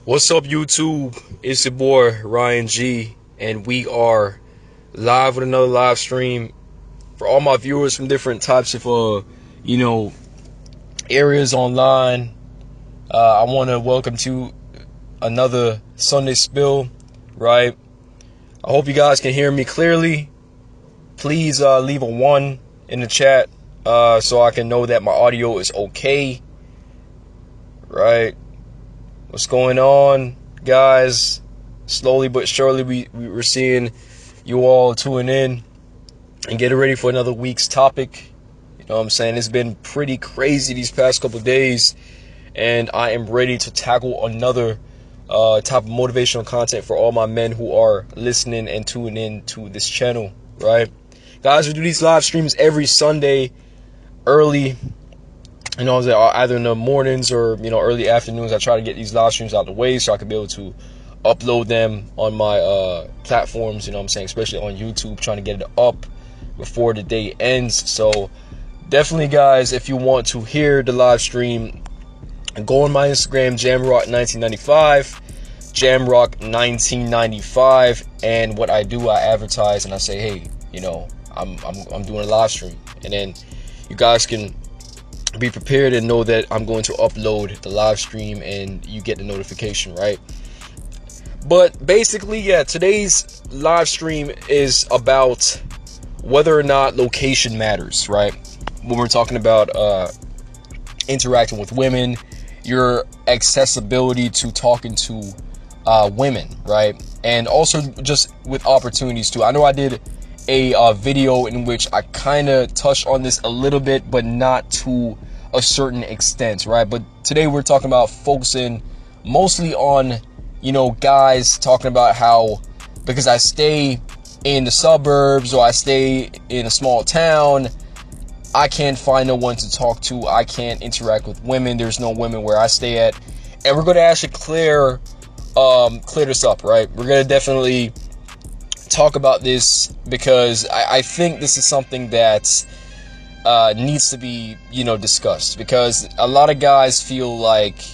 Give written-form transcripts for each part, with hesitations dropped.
What's up, YouTube? It's your boy Ryan G, and we are live with another live stream for all my viewers from different types of areas online. I want to welcome to another Sunday Spill. Right? I hope you guys can hear me clearly. Please leave a 1 in the chat so I can know that my audio is okay. Right? What's going on, guys? Slowly but surely we're seeing you all tuning in and getting ready for another week's topic. You know what I'm saying? It's been pretty crazy these past couple of days, and I am ready to tackle another type of motivational content for all my men who are listening and tuning in to this channel, right? Guys, we do these live streams every Sunday early. Either in the mornings or, early afternoons. I try to get these live streams out of the way so I can be able to upload them on my platforms, especially on YouTube, trying to get it up before the day ends. So definitely, guys, if you want to hear the live stream, go on my Instagram, Jamrock1995, Jamrock1995, and what I do, I advertise and I say, hey, I'm doing a live stream, and then you guys can be prepared and know that I'm going to upload the live stream and you get the notification, right? But basically, yeah, today's live stream is about whether or not location matters, right? When we're talking about interacting with women, your accessibility to talking to women, right? And also just with opportunities too. I know I did a video in which I kind of touched on this a little bit, but not to a certain extent, right? But today we're talking about focusing mostly on, guys talking about how, because I stay in the suburbs or I stay in a small town, I can't find no one to talk to. I can't interact with women. There's no women where I stay at. And we're going to actually clear this up, right? We're going to definitely talk about this because I think this is something that needs to be, discussed, because a lot of guys feel like,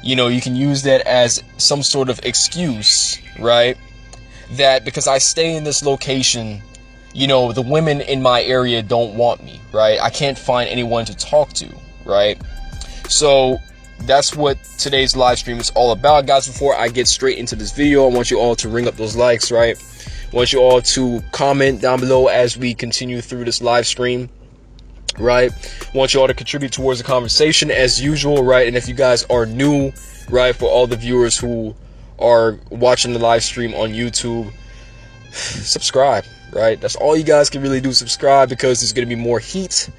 you can use that as some sort of excuse, right? That because I stay in this location, the women in my area don't want me, right? I can't find anyone to talk to, right? So that's what today's live stream is all about, guys. Before I get straight into this video, I want you all to ring up those likes, right? I want you all to comment down below as we continue through this live stream, right? I want you all to contribute towards the conversation as usual, right? And if you guys are new, right, for all the viewers who are watching the live stream on YouTube, subscribe, right? That's all you guys can really do, subscribe, because there's going to be more heat,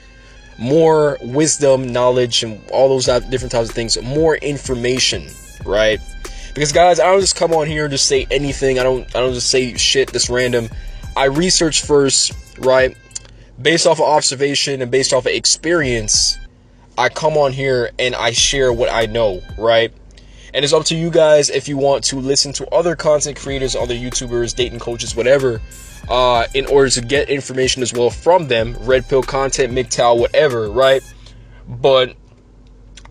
more wisdom, knowledge, and all those different types of things, more information, right? Because, guys, I don't just come on here and just say anything. I don't just say shit that's random. I research first, right? Based off of observation and based off of experience, I come on here and I share what I know, right? And it's up to you guys if you want to listen to other content creators, other YouTubers, dating coaches, whatever, in order to get information as well from them. Red pill content, MGTOW, whatever, right? But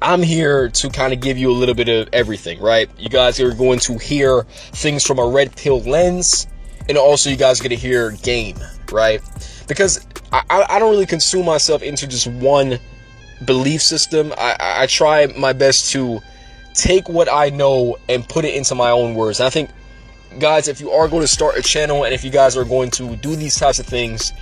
I'm here to kind of give you a little bit of everything, right? You guys are going to hear things from a red pill lens, and also you guys are going to hear game, right? Because I don't really consume myself into just one belief system. I try my best to take what I know and put it into my own words. And I think, guys, if you are going to start a channel and if you guys are going to do these types of things,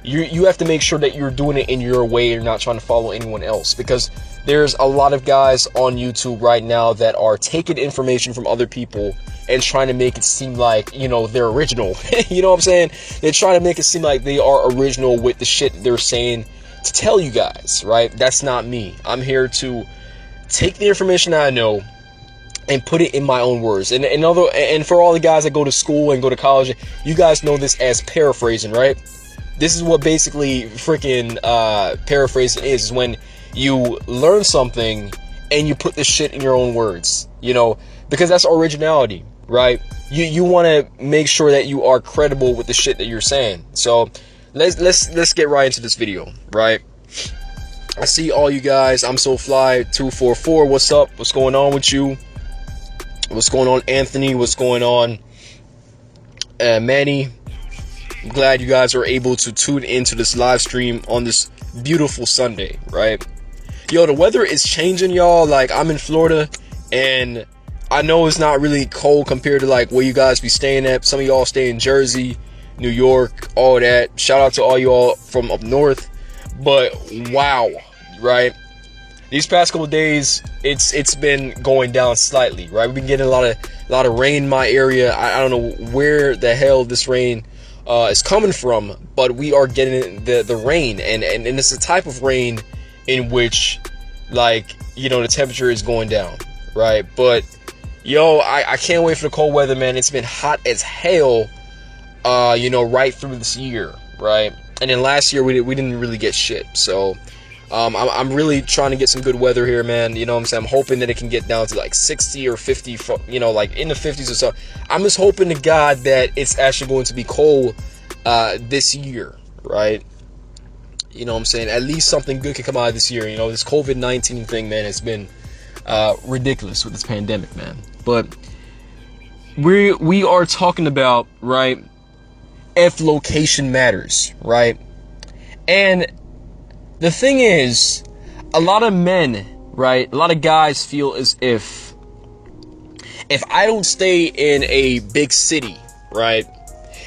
you have to make sure that you're doing it in your way. You're not trying to follow anyone else, because there's a lot of guys on YouTube right now that are taking information from other people and trying to make it seem like, they're original. You know what I'm saying? They're trying to make it seem like they are original with the shit they're saying to tell you guys, right? That's not me. I'm here to take the information that I know and put it in my own words. And for all the guys that go to school and go to college, you guys know this as paraphrasing, right? This is what basically freaking paraphrasing is when you learn something and you put the shit in your own words, because that's originality, right? You want to make sure that you are credible with the shit that you're saying. So let's get right into this video, right? I see all you guys. I'm so fly 244. What's up? What's going on with you? What's going on, Anthony? What's going on, Manny? I'm glad you guys are able to tune into this live stream on this beautiful Sunday, right? Yo, the weather is changing, y'all. Like, I'm in Florida, and I know it's not really cold compared to like where you guys be staying at. Some of y'all stay in Jersey, New York, all that. Shout out to all y'all from up north. But wow, right? These past couple of days, it's been going down slightly, right? We've been getting a lot of rain in my area. I don't know where the hell this rain is coming from, but we are getting the rain, and it's the type of rain in which, like, you know, the temperature is going down, right? But yo, I can't wait for the cold weather, man. It's been hot as hell, you know, right through this year, right? And then last year we didn't really get shit, so. I'm really trying to get some good weather here, man. You know what I'm saying? I'm hoping that it can get down to like 60 or 50, you know, like in the 50s or so. I'm just hoping to God that it's actually going to be cold this year, right? You know what I'm saying? At least something good can come out of this year. You know, this COVID-19 thing, man, it's been ridiculous with this pandemic, man. But we are talking about, right, if location matters, right? And the thing is, a lot of men, right, a lot of guys feel as if I don't stay in a big city, right,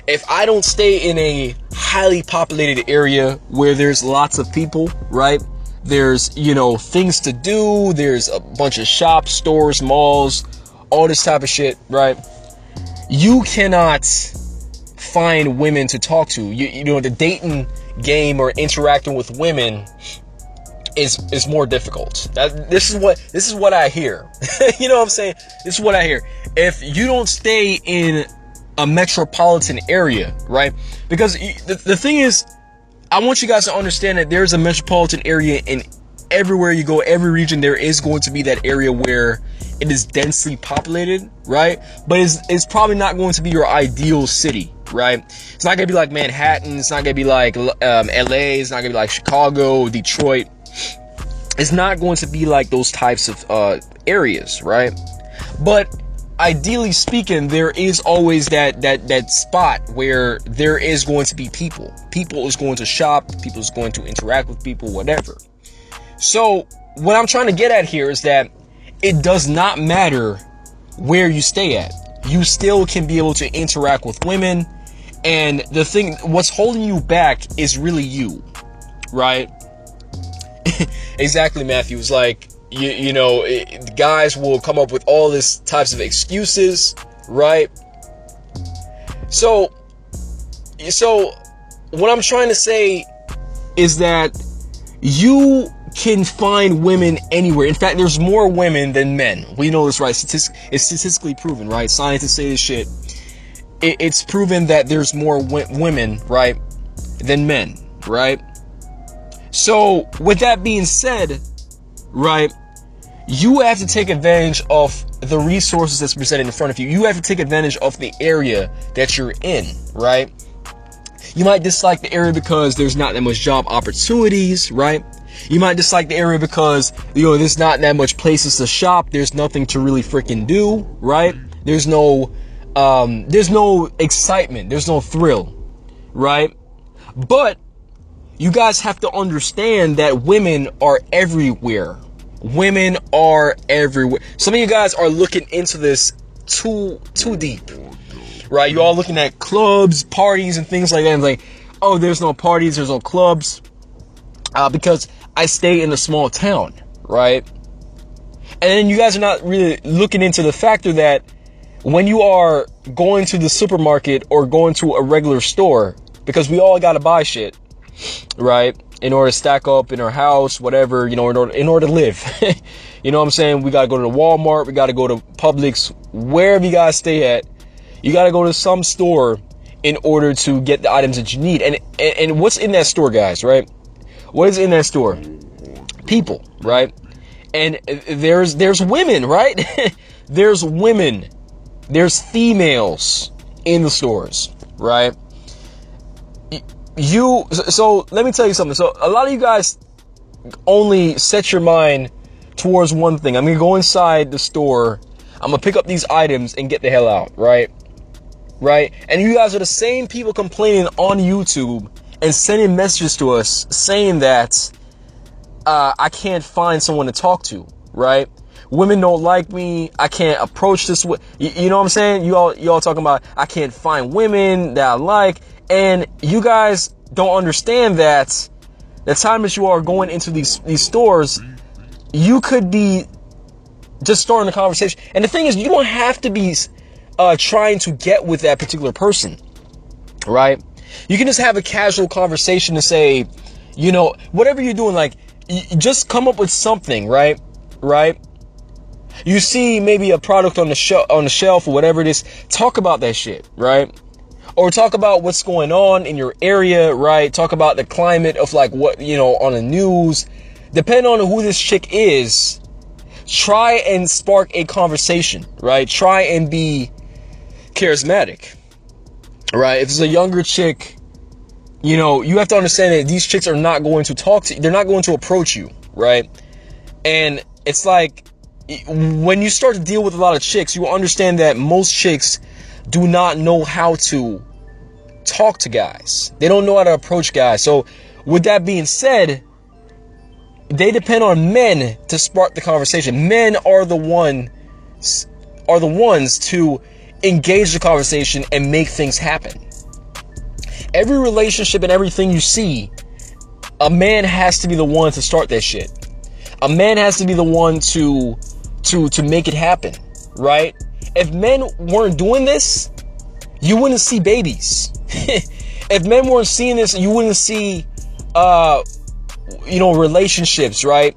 if I don't stay in a highly populated area where there's lots of people, right, there's, you know, things to do, there's a bunch of shops, stores, malls, all this type of shit, right, you cannot find women to talk to. You know, the dating game or interacting with women is more difficult. This is what I hear. You know what I'm saying? This is what I hear. If you don't stay in a metropolitan area, right? Because the thing is, I want you guys to understand that there's a metropolitan area in everywhere you go, every region. There is going to be that area where it is densely populated, right? But it's probably not going to be your ideal city, right? It's not gonna be like Manhattan. It's not gonna be like LA. It's not gonna be like Chicago, Detroit. It's not going to be like those types of areas, right? But ideally speaking, there is always that spot where there is going to be people. People is going to shop. People is going to interact with people, whatever. So what I'm trying to get at here is that it does not matter where you stay at. You still can be able to interact with women. And the thing, what's holding you back is really you, right? Exactly, Matthew. It's like, you know, guys will come up with all this types of excuses, right? So what I'm trying to say is that you can find women anywhere. In fact, there's more women than men. We know this, right? It's statistically proven, right? Scientists say this shit. It's proven that there's more women, right, than men, right? So with that being said, right, you have to take advantage of the resources that's presented in front of you. You have to take advantage of the area that you're in, right? You might dislike the area because there's not that much job opportunities, right? You might dislike the area because, you know, there's not that much places to shop. There's nothing to really freaking do, right? There's no excitement. There's no thrill, right? But you guys have to understand that women are everywhere. Women are everywhere. Some of you guys are looking into this too deep, right? You're all looking at clubs, parties, and things like that. And like, oh, there's no parties, there's no clubs, because I stay in a small town, right? And then you guys are not really looking into the factor that when you are going to the supermarket or going to a regular store, because we all got to buy shit, right? In order to stack up in our house, whatever, you know, in order to live. You know what I'm saying? We got to go to the Walmart. We got to go to Publix, wherever you guys stay at. You got to go to some store in order to get the items that you need. And what's in that store, guys, right? What is in that store? People, right? And there's women, right? There's women. There's females in the stores, right? So let me tell you something. So a lot of you guys only set your mind towards one thing. I'm going to go inside the store. I'm I'm gonna pick up these items and get the hell out, right? Right? And you guys are the same people complaining on YouTube and sending messages to us saying that I can't find someone to talk to, right? Women don't like me. I can't approach this way. You know what I'm saying? You all talking about I can't find women that I like, and you guys don't understand that the time that you are going into these stores, you could be just starting a conversation. And the thing is, you don't have to be trying to get with that particular person, right? You can just have a casual conversation to say, you know, whatever you're doing, like, just come up with something, right? Right? You see maybe a product on the shelf or whatever it is, talk about that shit, right? Or talk about what's going on in your area, right? Talk about the climate of like what, you know, on the news. Depending on who this chick is, try and spark a conversation, right? Try and be charismatic, right? If it's a younger chick, you know, you have to understand that these chicks are not going to talk to you. They're not going to approach you, right? And it's like, when you start to deal with a lot of chicks, you will understand that most chicks do not know how to talk to guys. They don't know how to approach guys. So with that being said, they depend on men to spark the conversation. Men are the ones to engage the conversation and make things happen. Every relationship and everything you see, a man has to be the one to start that shit. A man has to be the one to make it happen, right? If men weren't doing this, you wouldn't see babies. If men weren't seeing this, you wouldn't see, you know, relationships, right?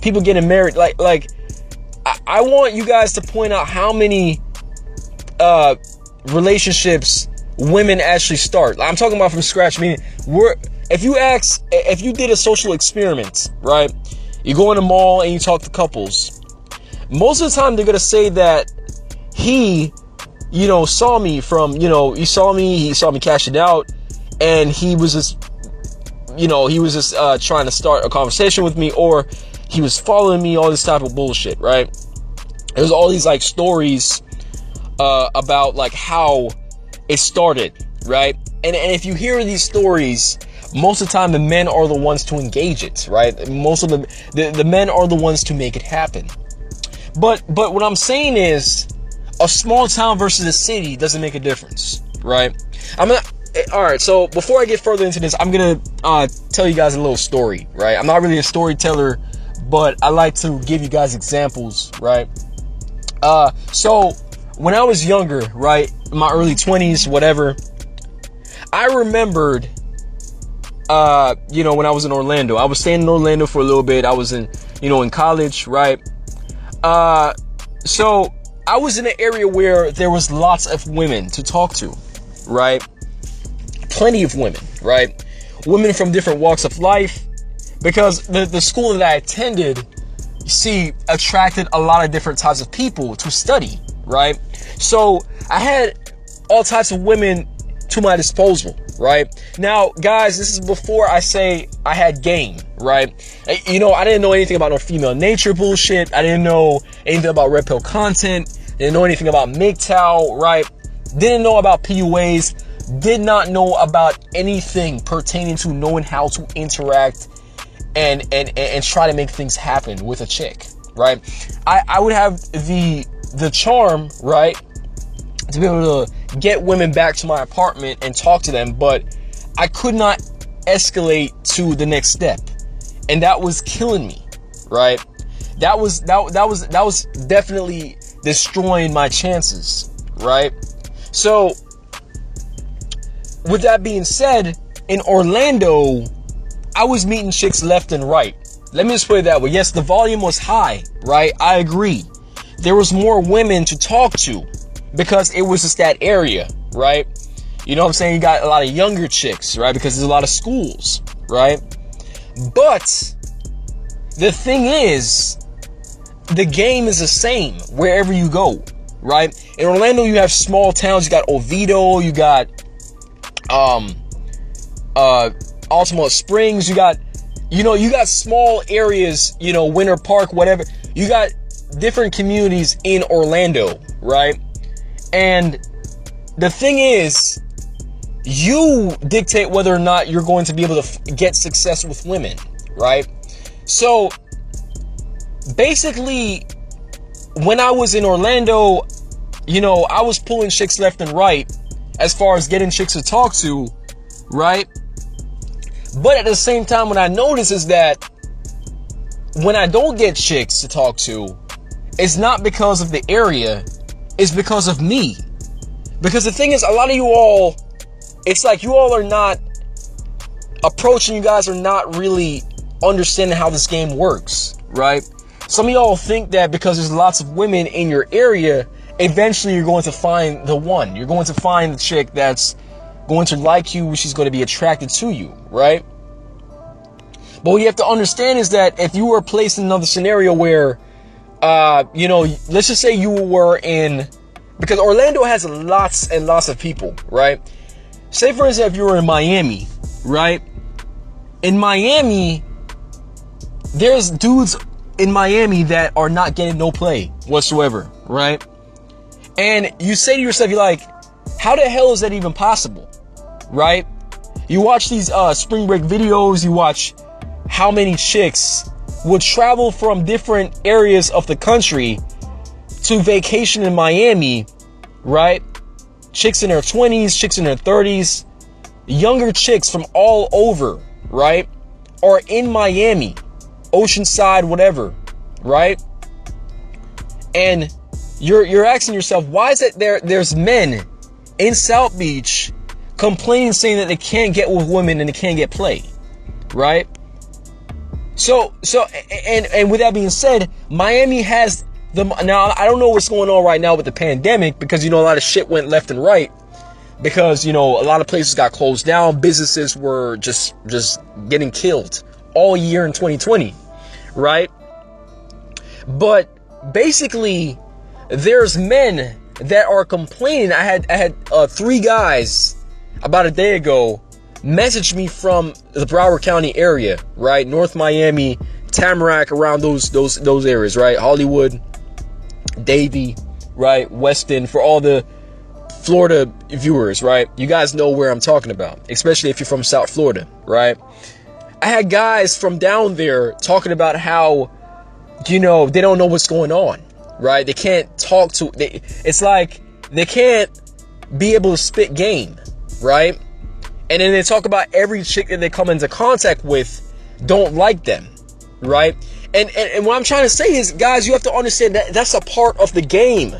People getting married. Like, I want you guys to point out how many relationships women actually start. I'm talking about from scratch. Meaning, if you did a social experiment, right? You go in the mall and you talk to couples. Most of the time, they're gonna say that he, you know, saw me from, you know, he saw me cash it out, and he was just trying to start a conversation with me, or he was following me, all this type of bullshit, right? There's all these like stories about like how it started, right? And if you hear these stories, most of the time the men are the ones to engage it, right? Most of the men are the ones to make it happen. But what I'm saying is, a small town versus a city doesn't make a difference, right? All right, so before I get further into this, I'm gonna tell you guys a little story, right? I'm not really a storyteller, but I like to give you guys examples, right? So when I was younger, right, in my early 20s, whatever, I remembered, you know, when I was in Orlando. I was staying in Orlando for a little bit. I was in college, right? So I was in an area where there was lots of women to talk to, right? Plenty of women, right? Women from different walks of life, because the school that I attended, you see, attracted a lot of different types of people to study, right? So I had all types of women to my disposal, right? Now, guys, this is before I say I had game, right? You know, I didn't know anything about no female nature bullshit. I didn't know anything about red pill content. Didn't know anything about MGTOW, right? Didn't know about PUAs. Did not know about anything pertaining to knowing how to interact and try to make things happen with a chick, right? I would have the charm, right, to be able to get women back to my apartment and talk to them, but I could not escalate to the next step, and that was killing me, right? That was definitely destroying my chances, right? So with that being said, in Orlando, I was meeting chicks left and right. Let me just put it that way. Yes, the volume was high, right? I agree. There was more women to talk to because it was just that area, right? You know what I'm saying? You got a lot of younger chicks, right? Because there's a lot of schools, right? But the thing is, the game is the same wherever you go, right? In Orlando, you have small towns. You got Oviedo, you got Altamont Springs, you got small areas, Winter Park, whatever. You got different communities in Orlando, right? And the thing is, you dictate whether or not you're going to be able to get success with women, right? So basically, when I was in Orlando, you know, I was pulling chicks left and right as far as getting chicks to talk to, right? But at the same time, what I notice is that when I don't get chicks to talk to, it's not because of the area, it's because of me. Because the thing is, a lot of you all, it's like you all are not approaching, you guys are not really understanding how this game works, right? Some of y'all think that because there's lots of women in your area, eventually you're going to find the one. You're going to find the chick that's going to like you, she's going to be attracted to you, right? But what you have to understand is that if you were placed in another scenario where, you know, let's just say you were in, because Orlando has lots and lots of people, right? Say, for instance, if you were in Miami, right? In Miami, there's dudes in Miami that are not getting no play whatsoever, right? And you say to yourself, you're like, how the hell is that even possible, right? You watch these spring break videos, you watch how many chicks would travel from different areas of the country to vacation in Miami, right? Chicks in their 20s, chicks in their 30s, younger chicks from all over, right? Are in Miami, Oceanside, whatever, right? And you're asking yourself, why is it there's men in South Beach complaining, saying that they can't get with women and they can't get play, right? So and with that being said, Miami has now I don't know what's going on right now with the pandemic, because you know a lot of shit went left and right, because you know a lot of places got closed down, businesses were just getting killed all year in 2020, right? But basically, there's men that are complaining. I had 3 guys about a day ago message me from the Broward County area, right? North Miami, Tamarack, around those areas, right? Hollywood, Davie, right? Weston, for all the Florida viewers, right? You guys know where I'm talking about, especially if you're from South Florida, right? I had guys from down there talking about how, you know, they don't know what's going on, right? They can't talk to, it's like they can't be able to spit game, right? And then they talk about every chick that they come into contact with don't like them, right? And what I'm trying to say is, guys, you have to understand that that's a part of the game,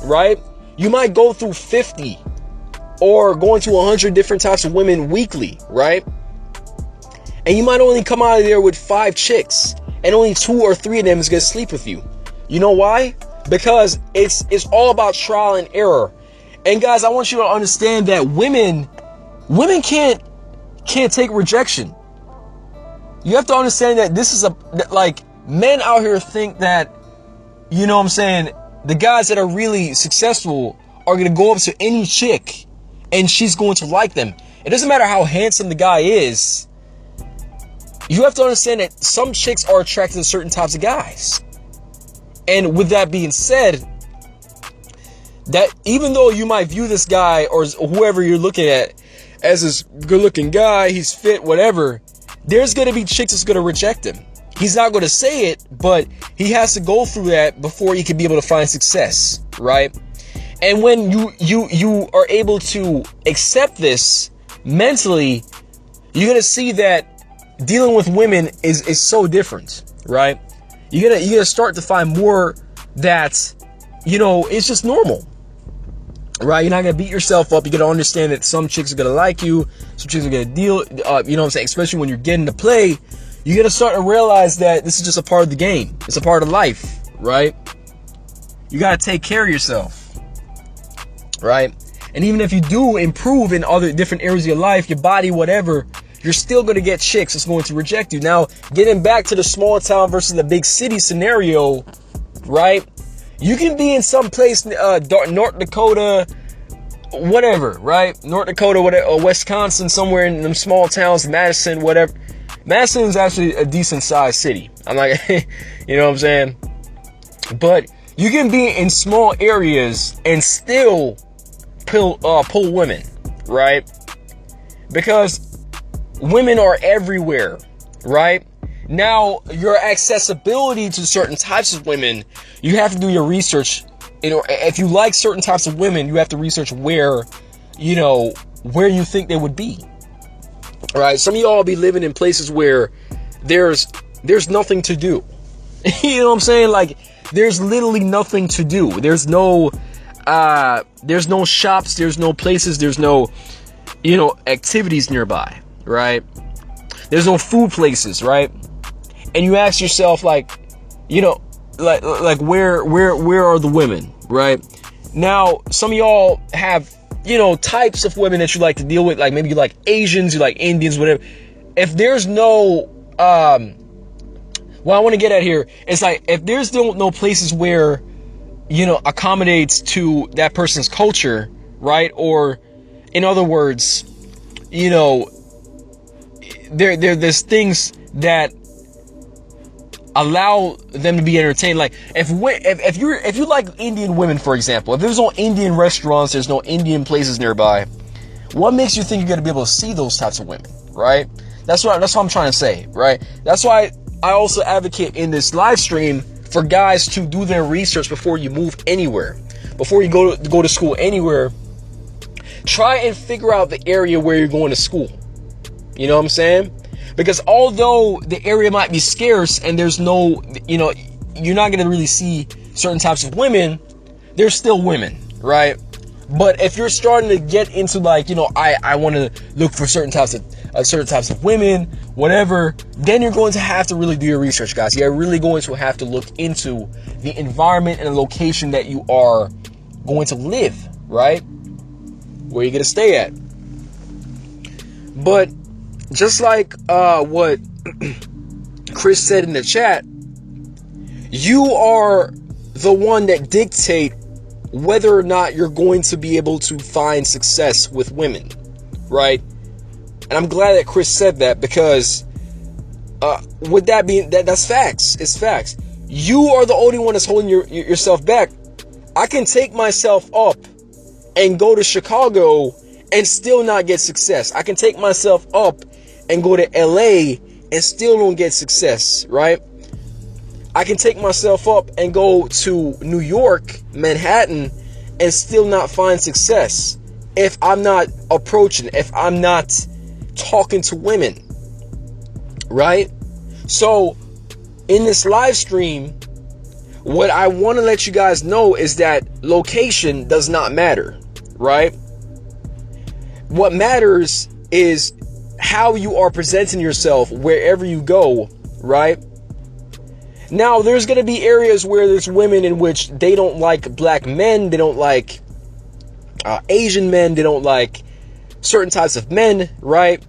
right? You might go through 50 or going to 100 different types of women weekly, right? And you might only come out of there with 5 chicks, and only 2 or 3 of them is going to sleep with you. You know why? Because it's all about trial and error. And guys, I want you to understand that women can't take rejection. You have to understand that this is like men out here think that, you know what I'm saying, the guys that are really successful are going to go up to any chick and she's going to like them. It doesn't matter how handsome the guy is. You have to understand that some chicks are attracted to certain types of guys. And with that being said, that even though you might view this guy or whoever you're looking at as this good looking guy, he's fit, whatever, there's going to be chicks that's going to reject him. He's not going to say it, but he has to go through that before he can be able to find success, right? And when you are able to accept this mentally, you're going to see that dealing with women is so different, right? You're gonna start to find more that, you know, it's just normal, right? You're not gonna beat yourself up. You're gonna understand that some chicks are gonna like you, some chicks are gonna deal, you know what I'm saying? Especially when you're getting to play, you're gonna start to realize that this is just a part of the game. It's a part of life, right? You gotta take care of yourself, right? And even if you do improve in other different areas of your life, your body, whatever, you're still going to get chicks that's going to reject you. Now, getting back to the small town versus the big city scenario, right? You can be in some place, North Dakota, whatever, right? North Dakota, whatever, or Wisconsin, somewhere in them small towns, Madison, whatever. Madison is actually a decent sized city. I'm like, you know what I'm saying? But you can be in small areas and still pull women, right? Because women are everywhere, right? Now, your accessibility to certain types of women, you have to do your research. You know, if you like certain types of women, you have to research where you think they would be. All right, some of y'all be living in places where there's nothing to do. You know what I'm saying? Like, there's literally nothing to do. There's no shops, there's no places, there's no, activities nearby, right? There's no food places, right? And you ask yourself, like where are the women, right? Now, some of y'all have, types of women that you like to deal with, like maybe you like Asians, you like Indians, whatever. If there's no, what I want to get at here is, like, if there's no places where, accommodates to that person's culture, right? Or, in other words, there's things that allow them to be entertained. Like, if you like Indian women, for example, if there's no Indian restaurants, there's no Indian places nearby, what makes you think you're gonna be able to see those types of women, right? That's what I'm trying to say, right? That's why I also advocate in this live stream for guys to do their research before you move anywhere, before you go to school anywhere. Try and figure out the area where you're going to school. You know what I'm saying? Because although the area might be scarce and there's no, you're not going to really see certain types of women, there's still women, right? But if you're starting to get into, like, I want to look for certain types of women, whatever, then you're going to have to really do your research, guys. You're really going to have to look into the environment and the location that you are going to live, right? Where you're going to stay at. But just like what Chris said in the chat, you are the one that dictate whether or not you're going to be able to find success with women, right? And I'm glad that Chris said that, because with that being, that's facts. It's facts. You are the only one that's holding yourself back. I can take myself up and go to Chicago and still not get success. I can take myself up and go to LA and still don't get success, right? I can take myself up and go to New York, Manhattan, and still not find success if I'm not approaching, if I'm not talking to women, right? So in this live stream, what I want to let you guys know is that location does not matter, right? What matters is how you are presenting yourself wherever you go, right? Now, there's going to be areas where there's women in which they don't like black men, they don't like Asian men, they don't like certain types of men, right?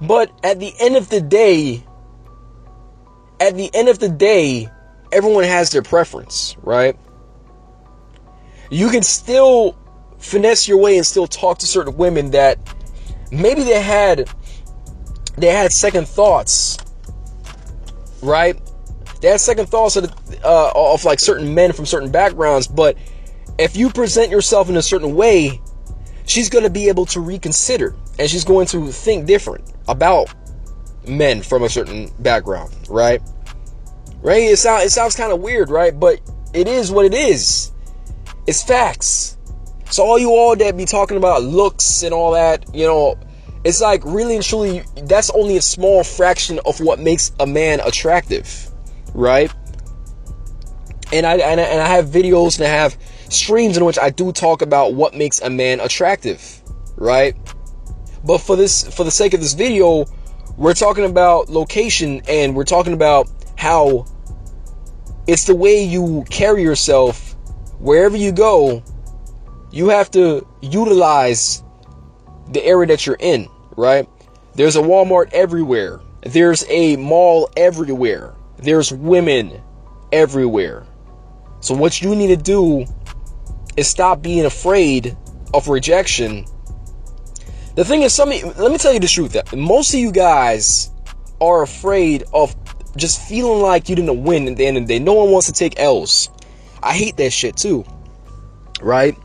But at the end of the day, everyone has their preference, right? You can still finesse your way and still talk to certain women that maybe they had second thoughts, right? They had second thoughts of like certain men from certain backgrounds, but if you present yourself in a certain way, she's going to be able to reconsider, and she's going to think different about men from a certain background, right? Right? It sounds kind of weird, right? But it is what it is. It's facts. So all that be talking about looks and all that, it's like, really and truly, that's only a small fraction of what makes a man attractive, right? And I have videos and I have streams in which I do talk about what makes a man attractive, right? But for the sake of this video, we're talking about location, and we're talking about how it's the way you carry yourself wherever you go. You have to utilize the area that you're in, right? There's a Walmart everywhere. There's a mall everywhere. There's women everywhere. So what you need to do is stop being afraid of rejection. The thing is, let me tell you the truth, that most of you guys are afraid of just feeling like you didn't win at the end of the day. No one wants to take L's. I hate that shit too, right?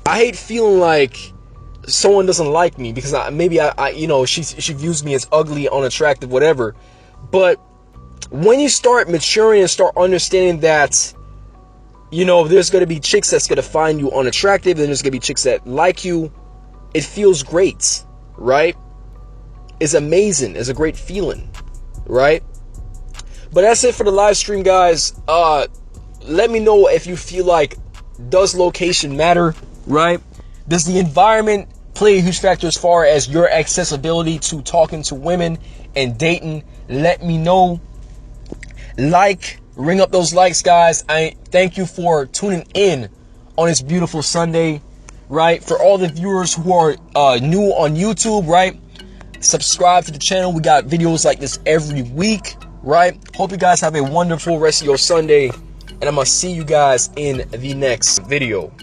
I hate feeling like someone doesn't like me because maybe you know, she views me as ugly, unattractive, whatever. But when you start maturing and start understanding that, you know, there's going to be chicks that's going to find you unattractive, and there's going to be chicks that like you, it feels great, right? It's amazing. It's a great feeling, right? But that's it for the live stream, guys. Let me know if you feel like, does location matter, right? Does the environment play a huge factor as far as your accessibility to talking to women and dating? Let me know. Ring up those likes, guys. I thank you for tuning in on this beautiful Sunday, right? For all the viewers who are new on YouTube, right? Subscribe to the channel. We got videos like this every week, right? Hope you guys have a wonderful rest of your Sunday, and I'm gonna see you guys in the next video.